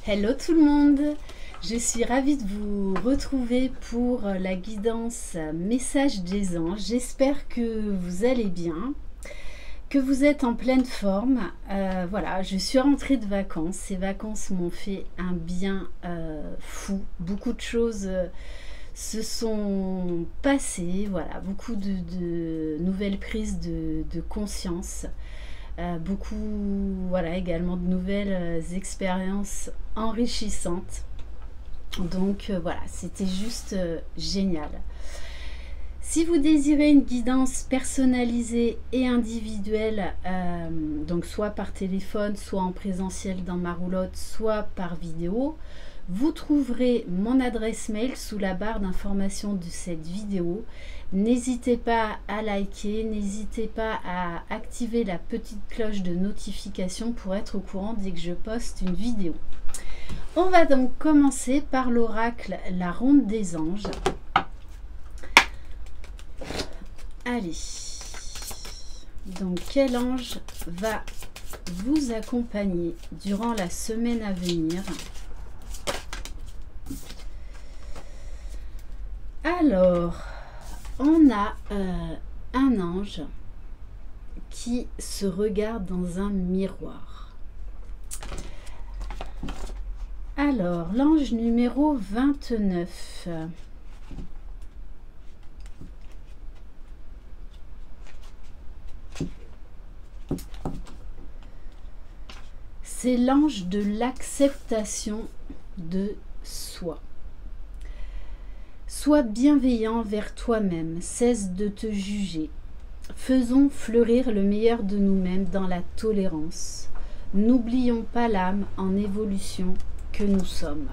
Hello tout le monde, je suis ravie de vous retrouver pour la guidance message des anges. J'espère que vous allez bien, que vous êtes en pleine forme. Voilà, je suis rentrée de vacances. Ces vacances m'ont fait un bien fou. Beaucoup de choses se sont passées. Voilà, beaucoup de nouvelles prises de conscience. Beaucoup, voilà, également de nouvelles expériences enrichissantes. Donc voilà, c'était juste génial. Si vous désirez une guidance personnalisée et individuelle, donc soit par téléphone, soit en présentiel dans ma roulotte, soit par vidéo, vous trouverez mon adresse mail sous la barre d'information de cette vidéo. N'hésitez pas à liker, n'hésitez pas à activer la petite cloche de notification pour être au courant dès que je poste une vidéo. On va donc commencer par l'oracle La Ronde des Anges. Allez, donc quel ange va vous accompagner durant la semaine à venir? Alors, on a un ange qui se regarde dans un miroir. Alors, l'ange numéro 29. C'est l'ange de l'acceptation de soi. Sois bienveillant vers toi-même, cesse de te juger. Faisons fleurir le meilleur de nous-mêmes dans la tolérance. N'oublions pas l'âme en évolution que nous sommes.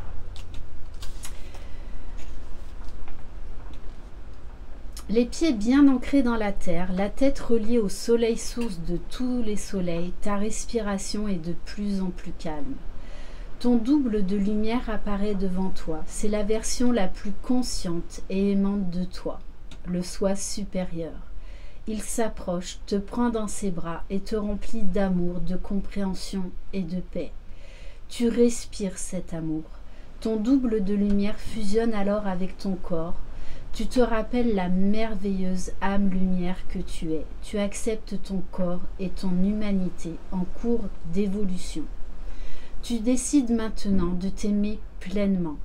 Les pieds bien ancrés dans la terre, la tête reliée au soleil source de tous les soleils, ta respiration est de plus en plus calme. Ton double de lumière apparaît devant toi. C'est la version la plus consciente et aimante de toi, le soi supérieur. Il s'approche, te prend dans ses bras et te remplit d'amour, de compréhension et de paix. Tu respires cet amour. Ton double de lumière fusionne alors avec ton corps. Tu te rappelles la merveilleuse âme-lumière que tu es. Tu acceptes ton corps et ton humanité en cours d'évolution. Tu décides maintenant de t'aimer pleinement.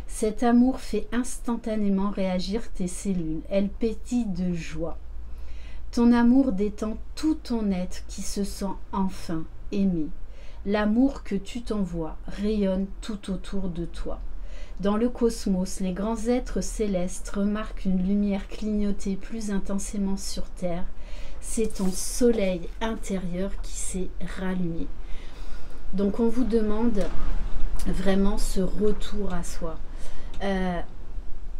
Cet amour fait instantanément réagir tes cellules. Elles pétillent de joie. Ton amour détend tout ton être qui se sent enfin aimé. L'amour que tu t'envoies rayonne tout autour de toi. Dans le cosmos, les grands êtres célestes remarquent une lumière clignoter plus intensément sur Terre. C'est ton soleil intérieur qui s'est rallumé. Donc on vous demande vraiment ce retour à soi.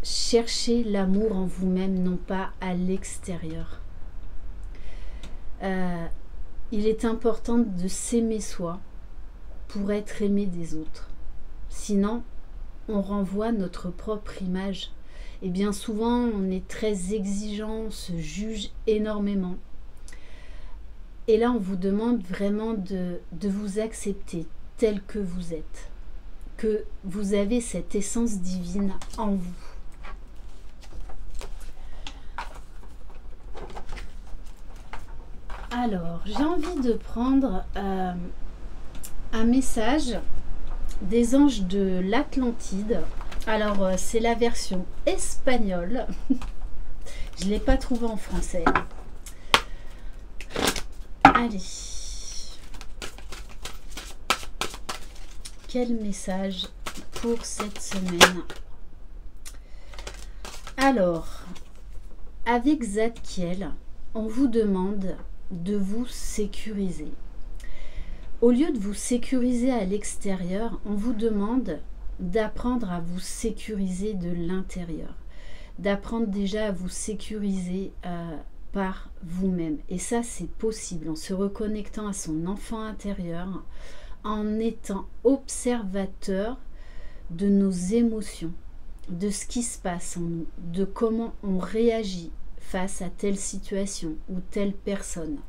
Cherchez l'amour en vous-même, non pas à l'extérieur. Il est important de s'aimer soi pour être aimé des autres. Sinon, on renvoie notre propre image. Et bien souvent, on est très exigeant, on se juge énormément. Et là, on vous demande vraiment de vous accepter tel que vous êtes. Que vous avez cette essence divine en vous. Alors, j'ai envie de prendre un message des anges de l'Atlantide. Alors, c'est la version espagnole. Je ne l'ai pas trouvé en français. Allez. Quel message pour cette semaine? Alors, avec Zadkiel, on vous demande de vous sécuriser. Au lieu de vous sécuriser à l'extérieur, on vous demande d'apprendre à vous sécuriser de l'intérieur. D'apprendre déjà à vous sécuriser par vous-même. Et ça, c'est possible en se reconnectant à son enfant intérieur, en étant observateur de nos émotions, de ce qui se passe en nous, de comment on réagit face à telle situation ou telle personne.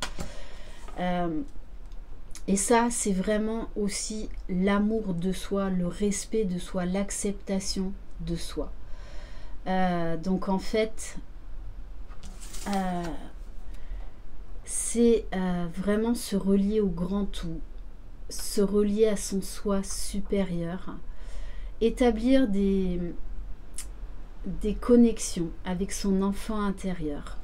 Et ça, c'est vraiment aussi l'amour de soi, le respect de soi, l'acceptation de soi. Donc en fait, c'est vraiment se relier au grand tout, se relier à son soi supérieur, établir des connexions avec son enfant intérieur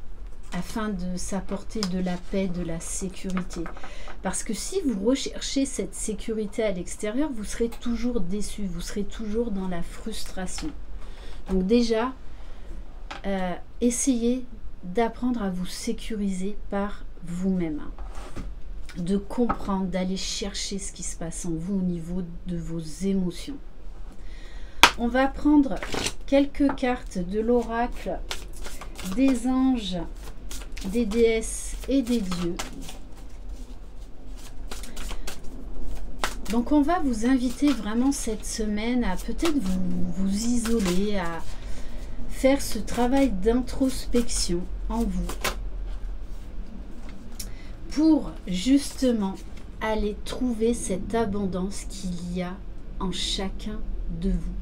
afin de s'apporter de la paix, de la sécurité. Parce que si vous recherchez cette sécurité à l'extérieur, vous serez toujours déçu, vous serez toujours dans la frustration. Donc déjà, essayez d'apprendre à vous sécuriser par vous-même, de comprendre, d'aller chercher ce qui se passe en vous au niveau de vos émotions. On va prendre quelques cartes de l'oracle des anges, des déesses et des dieux. Donc on va vous inviter vraiment cette semaine à peut-être vous isoler, à faire ce travail d'introspection en vous pour justement aller trouver cette abondance qu'il y a en chacun de vous.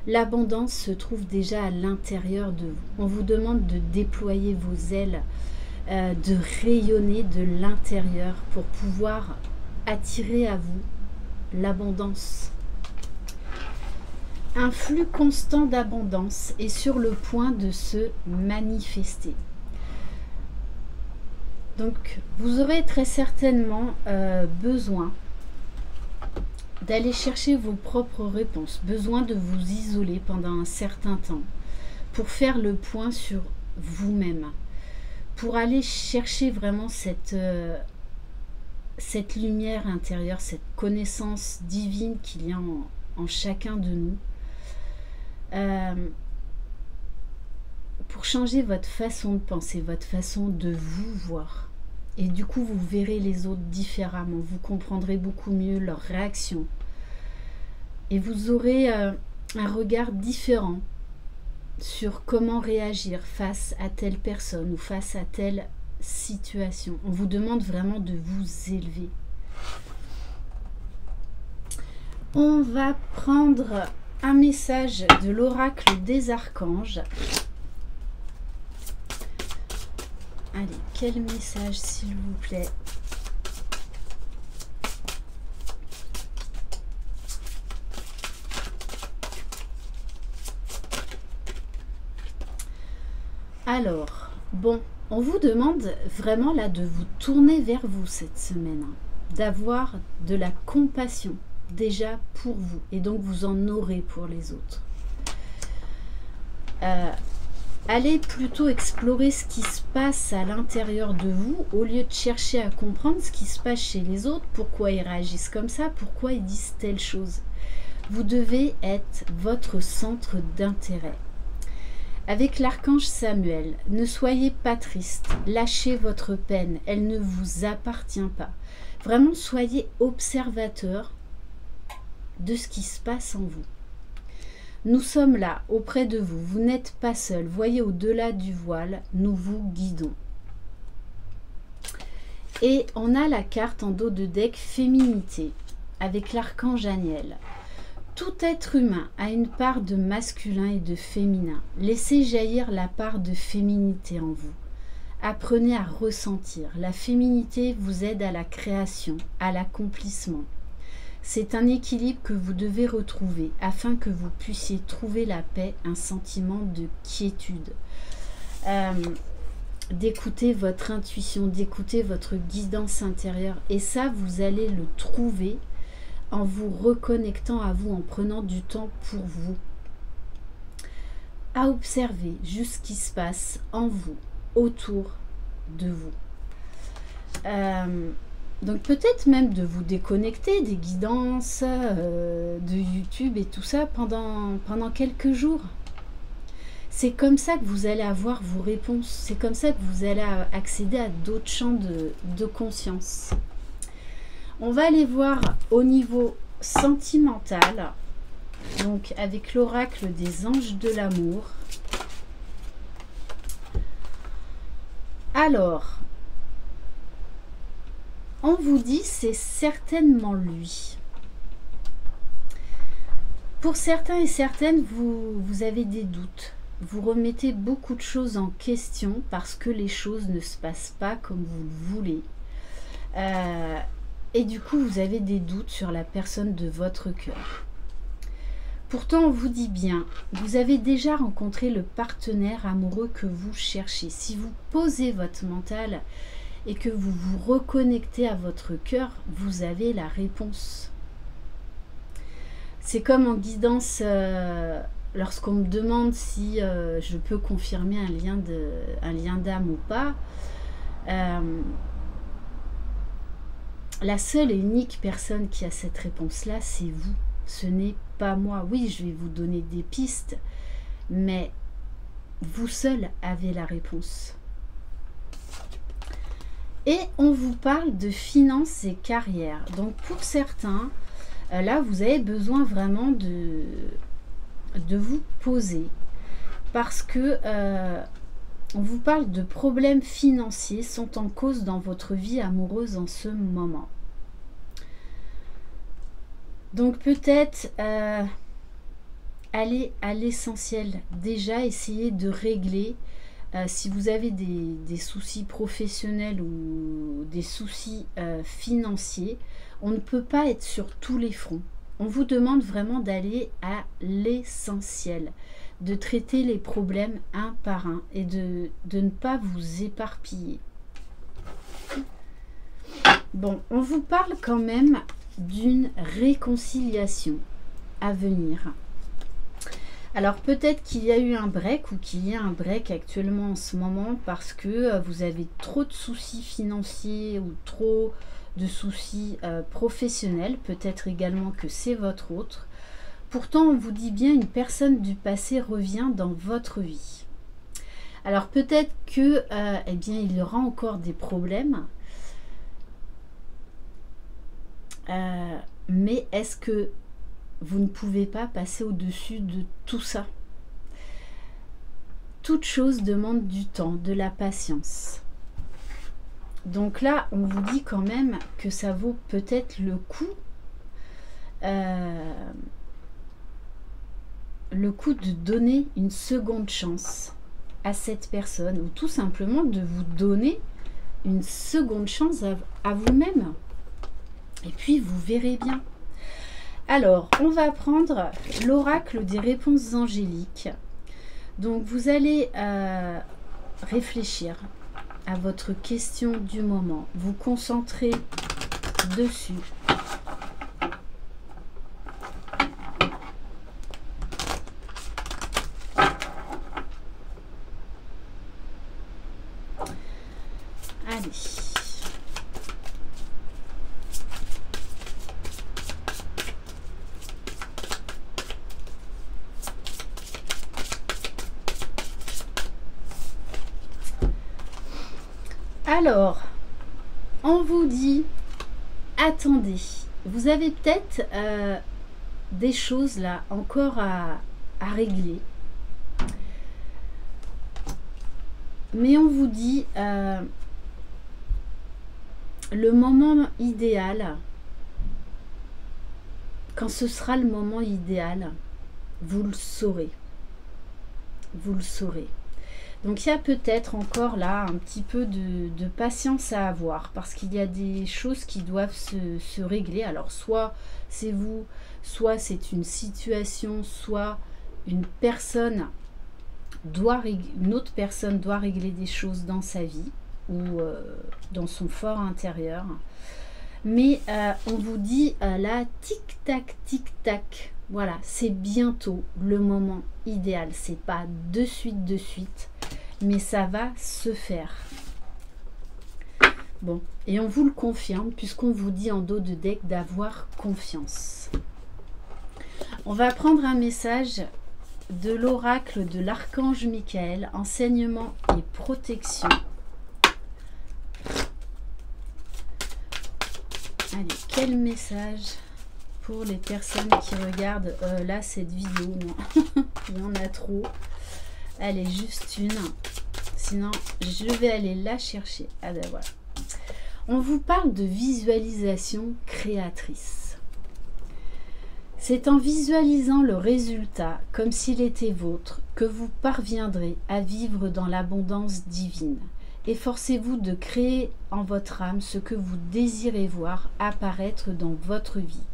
L'abondance se trouve déjà à l'intérieur de vous. On vous demande de déployer vos ailes, de rayonner de l'intérieur pour pouvoir attirer à vous l'abondance. Un flux constant d'abondance est sur le point de se manifester. Donc, vous aurez très certainement besoin d'aller chercher vos propres réponses, besoin de vous isoler pendant un certain temps pour faire le point sur vous-même, pour aller chercher vraiment cette lumière intérieure, cette connaissance divine qu'il y a en chacun de nous, pour changer votre façon de penser, votre façon de vous voir. Et du coup, vous verrez les autres différemment, vous comprendrez beaucoup mieux leurs réactions. Et vous aurez un regard différent sur comment réagir face à telle personne ou face à telle situation. On vous demande vraiment de vous élever. On va prendre un message de l'oracle des archanges. Allez, quel message s'il vous plaît? Alors, bon, on vous demande vraiment là de vous tourner vers vous cette semaine, d'avoir de la compassion déjà pour vous, et donc vous en aurez pour les autres. Allez plutôt explorer ce qui se passe à l'intérieur de vous au lieu de chercher à comprendre ce qui se passe chez les autres, pourquoi ils réagissent comme ça, pourquoi ils disent telle chose. Vous devez être votre centre d'intérêt. Avec l'archange Samuel, ne soyez pas triste, lâchez votre peine, elle ne vous appartient pas. Vraiment, soyez observateur de ce qui se passe en vous. Nous sommes là, auprès de vous, vous n'êtes pas seul, voyez au-delà du voile, nous vous guidons. Et on a la carte en dos de deck féminité, avec l'archange Aniel. Tout être humain a une part de masculin et de féminin. Laissez jaillir la part de féminité en vous. Apprenez à ressentir. La féminité vous aide à la création, à l'accomplissement. C'est un équilibre que vous devez retrouver afin que vous puissiez trouver la paix, un sentiment de quiétude. D'écouter votre intuition, d'écouter votre guidance intérieure. Et ça, vous allez le trouver en vous reconnectant à vous, en prenant du temps pour vous. À observer juste ce qui se passe en vous, autour de vous. Donc peut-être même de vous déconnecter des guidances de YouTube et tout ça pendant quelques jours. C'est comme ça que vous allez avoir vos réponses. C'est comme ça que vous allez accéder à d'autres champs de conscience. On va aller voir au niveau sentimental, donc avec l'oracle des anges de l'amour. Alors, on vous dit c'est certainement lui. Pour certains et certaines, vous avez des doutes. Vous remettez beaucoup de choses en question parce que les choses ne se passent pas comme vous le voulez. Et du coup, vous avez des doutes sur la personne de votre cœur. Pourtant, on vous dit bien, vous avez déjà rencontré le partenaire amoureux que vous cherchez. Si vous posez votre mental et que vous vous reconnectez à votre cœur, vous avez la réponse. C'est comme en guidance, lorsqu'on me demande si je peux confirmer un lien d'âme ou pas. La seule et unique personne qui a cette réponse-là, c'est vous. Ce n'est pas moi. Oui, je vais vous donner des pistes, mais vous seul avez la réponse. Et on vous parle de finances et carrière. Donc pour certains, là, vous avez besoin vraiment de vous poser parce que on vous parle de problèmes financiers sont en cause dans votre vie amoureuse en ce moment. Donc peut-être aller à l'essentiel. Déjà, essayez de régler si vous avez des soucis professionnels ou des soucis financiers. On ne peut pas être sur tous les fronts. On vous demande vraiment d'aller à l'essentiel, de traiter les problèmes un par un et de ne pas vous éparpiller. Bon, on vous parle quand même d'une réconciliation à venir. Alors peut-être qu'il y a eu un break ou qu'il y a un break actuellement en ce moment parce que vous avez trop de soucis financiers ou trop de soucis professionnels, peut-être également que c'est votre autre. Pourtant, on vous dit bien une personne du passé revient dans votre vie. Alors peut-être que, eh bien, il y aura encore des problèmes, mais est-ce que vous ne pouvez pas passer au-dessus de tout ça? Toute chose demande du temps, de la patience. Donc là, on vous dit quand même que ça vaut peut-être le coup de donner une seconde chance à cette personne ou tout simplement de vous donner une seconde chance à vous-même. Et puis, vous verrez bien. Alors, on va prendre l'oracle des réponses angéliques. Donc, vous allez réfléchir à votre question du moment. Vous concentrez dessus. Allez. Alors, on vous dit, attendez, vous avez peut-être des choses là encore à régler. Mais on vous dit, le moment idéal, quand ce sera le moment idéal, vous le saurez. Vous le saurez. Donc il y a peut-être encore là un petit peu de patience à avoir parce qu'il y a des choses qui doivent se régler. Alors soit c'est vous, soit c'est une situation, soit une autre personne doit régler des choses dans sa vie ou dans son fort intérieur. Mais on vous dit là, tic-tac, tic-tac. Voilà, c'est bientôt le moment idéal. C'est pas de suite, mais ça va se faire. Bon, et on vous le confirme puisqu'on vous dit en dos de deck d'avoir confiance. On va prendre un message de l'oracle de l'archange Michael, enseignement et protection. Allez, quel message pour les personnes qui regardent là cette vidéo? Non. Il y en a trop. Allez, juste une. Sinon, je vais aller la chercher. Ah ben voilà. On vous parle de visualisation créatrice. C'est en visualisant le résultat comme s'il était vôtre que vous parviendrez à vivre dans l'abondance divine. Efforcez-vous de créer en votre âme ce que vous désirez voir apparaître dans votre vie.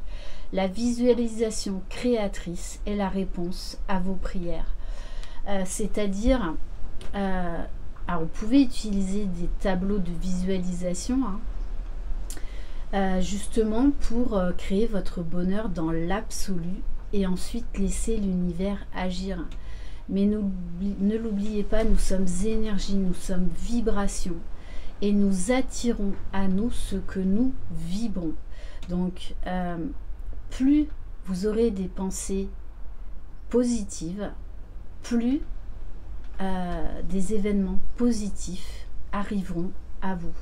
La visualisation créatrice est la réponse à vos prières. C'est-à-dire, alors vous pouvez utiliser des tableaux de visualisation, justement pour créer votre bonheur dans l'absolu et ensuite laisser l'univers agir. Mais ne l'oubliez pas, nous sommes énergie, nous sommes vibration et nous attirons à nous ce que nous vibrons. Donc, plus vous aurez des pensées positives, plus des événements positifs arriveront à vous.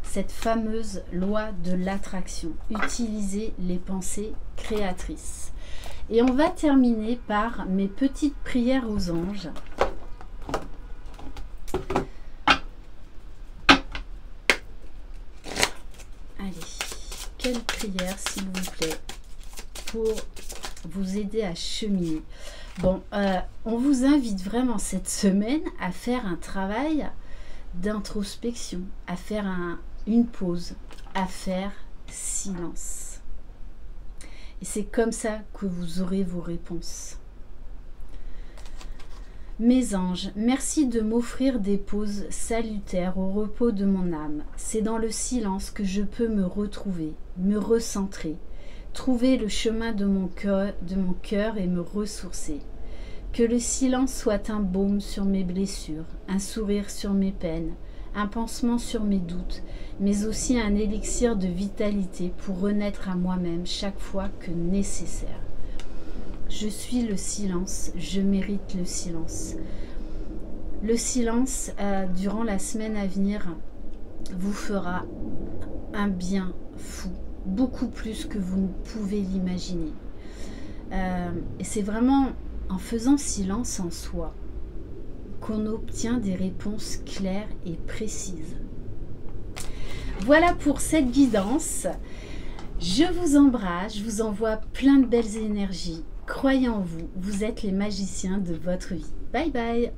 Cette fameuse loi de l'attraction. Utilisez les pensées créatrices. Et on va terminer par mes petites prières aux anges. Allez, quelle prière s'il vous plaît pour vous aider à cheminer. Bon, on vous invite vraiment cette semaine à faire un travail d'introspection, à faire une pause, à faire silence. Et c'est comme ça que vous aurez vos réponses. Mes anges, merci de m'offrir des pauses salutaires au repos de mon âme. C'est dans le silence que je peux me retrouver, me recentrer, trouver le chemin de mon cœur et me ressourcer. Que le silence soit un baume sur mes blessures, un sourire sur mes peines, un pansement sur mes doutes, mais aussi un élixir de vitalité pour renaître à moi-même chaque fois que nécessaire. Je suis le silence, je mérite le silence. Le silence, durant la semaine à venir, vous fera un bien fou, beaucoup plus que vous ne pouvez l'imaginer. Et c'est vraiment en faisant silence en soi qu'on obtient des réponses claires et précises. Voilà pour cette guidance. Je vous embrasse, je vous envoie plein de belles énergies. Croyez en vous, vous êtes les magiciens de votre vie. Bye bye.